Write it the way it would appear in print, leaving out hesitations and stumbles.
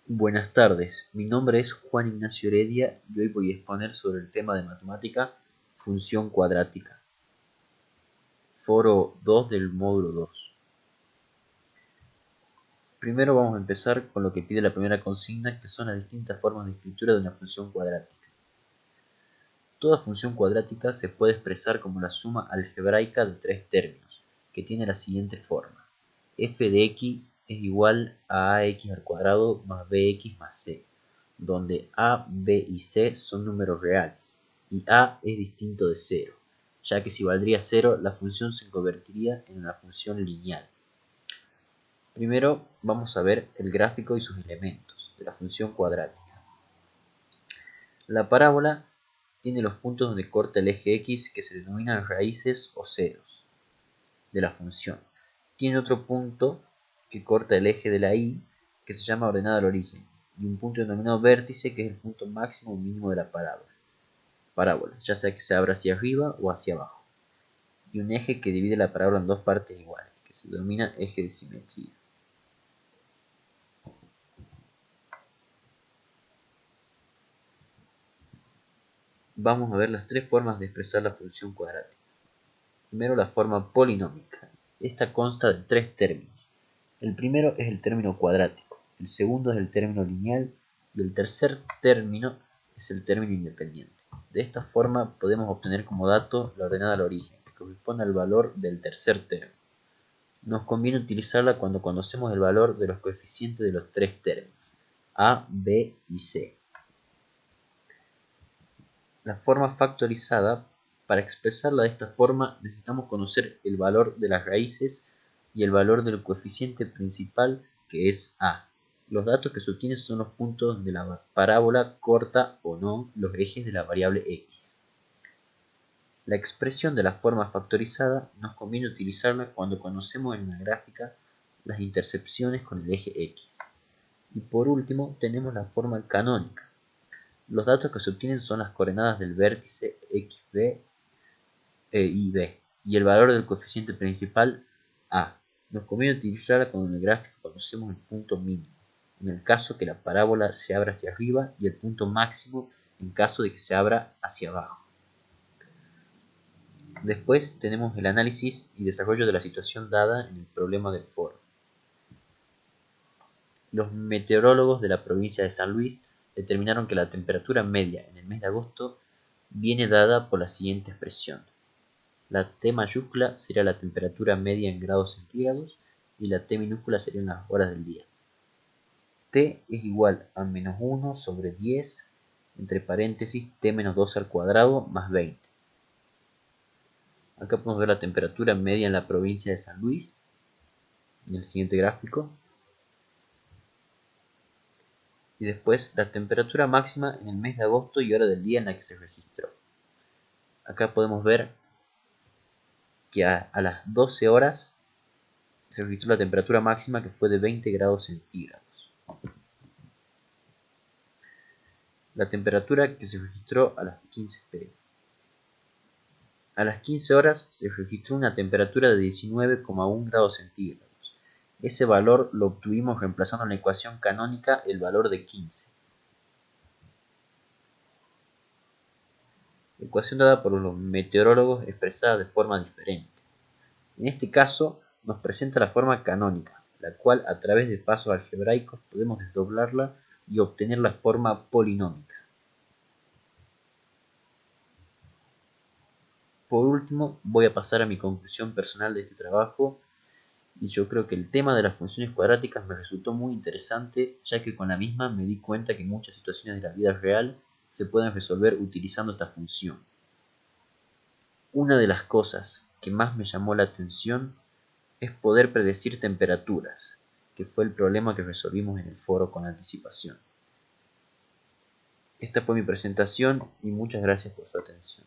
Buenas tardes, mi nombre es Juan Ignacio Heredia y hoy voy a exponer sobre el tema de matemática función cuadrática. Foro 2 del módulo 2. Primero vamos a empezar con lo que pide la primera consigna, que son las distintas formas de escritura de una función cuadrática. Toda función cuadrática se puede expresar como la suma algebraica de tres términos, que tiene la siguiente forma. F de x es igual a ax al cuadrado más bx más c, donde a, b y c son números reales, y a es distinto de 0, ya que si valdría 0, la función se convertiría en una función lineal. Primero vamos a ver el gráfico y sus elementos de la función cuadrática. La parábola tiene los puntos donde corta el eje x, que se denominan raíces o ceros de la función. Tiene otro punto que corta el eje de la y, que se llama ordenada al origen, y un punto denominado vértice, que es el punto máximo o mínimo de la parábola, ya sea que se abra hacia arriba o hacia abajo, y un eje que divide la parábola en dos partes iguales, que se denomina eje de simetría. Vamos a ver las tres formas de expresar la función cuadrática. Primero, la forma polinómica. Esta consta de tres términos. El primero es el término cuadrático, el segundo es el término lineal y el tercer término es el término independiente. De esta forma podemos obtener como dato la ordenada al origen, que corresponde al valor del tercer término. Nos conviene utilizarla cuando conocemos el valor de los coeficientes de los tres términos, a, b y c. La forma factorizada, para expresarla de esta forma necesitamos conocer el valor de las raíces y el valor del coeficiente principal, que es a. Los datos que se obtienen son los puntos donde la parábola corta o no los ejes de la variable x. La expresión de la forma factorizada nos conviene utilizarla cuando conocemos en una gráfica las intersecciones con el eje x. Y por último tenemos la forma canónica. Los datos que se obtienen son las coordenadas del vértice xb y b, y el valor del coeficiente principal a. Nos conviene utilizarla cuando en el gráfico conocemos el punto mínimo, en el caso que la parábola se abra hacia arriba, y el punto máximo en caso de que se abra hacia abajo. Después tenemos el análisis y desarrollo de la situación dada en el problema del foro. Los meteorólogos de la provincia de San Luis determinaron que la temperatura media en el mes de agosto viene dada por la siguiente expresión. La T mayúscula sería la temperatura media en grados centígrados y la T minúscula serían las horas del día. T es igual a menos 1 sobre 10, entre paréntesis, T menos 2 al cuadrado más 20. Acá podemos ver la temperatura media en la provincia de San Luis, en el siguiente gráfico. Y después la temperatura máxima en el mes de agosto y hora del día en la que se registró. Acá podemos ver que a las 12 horas se registró la temperatura máxima, que fue de 20 grados centígrados. La temperatura que se registró a las 15 pm. A las 15 horas se registró una temperatura de 19,1 grados centígrados. Ese valor lo obtuvimos reemplazando en la ecuación canónica el valor de 15. Ecuación dada por los meteorólogos expresada de forma diferente. En este caso nos presenta la forma canónica, la cual a través de pasos algebraicos podemos desdoblarla y obtener la forma polinómica. Por último, voy a pasar a mi conclusión personal de este trabajo, y yo creo que el tema de las funciones cuadráticas me resultó muy interesante, ya que con la misma me di cuenta que muchas situaciones de la vida real se pueden resolver utilizando esta función. Una de las cosas que más me llamó la atención es poder predecir temperaturas, que fue el problema que resolvimos en el foro con anticipación. Esta fue mi presentación y muchas gracias por su atención.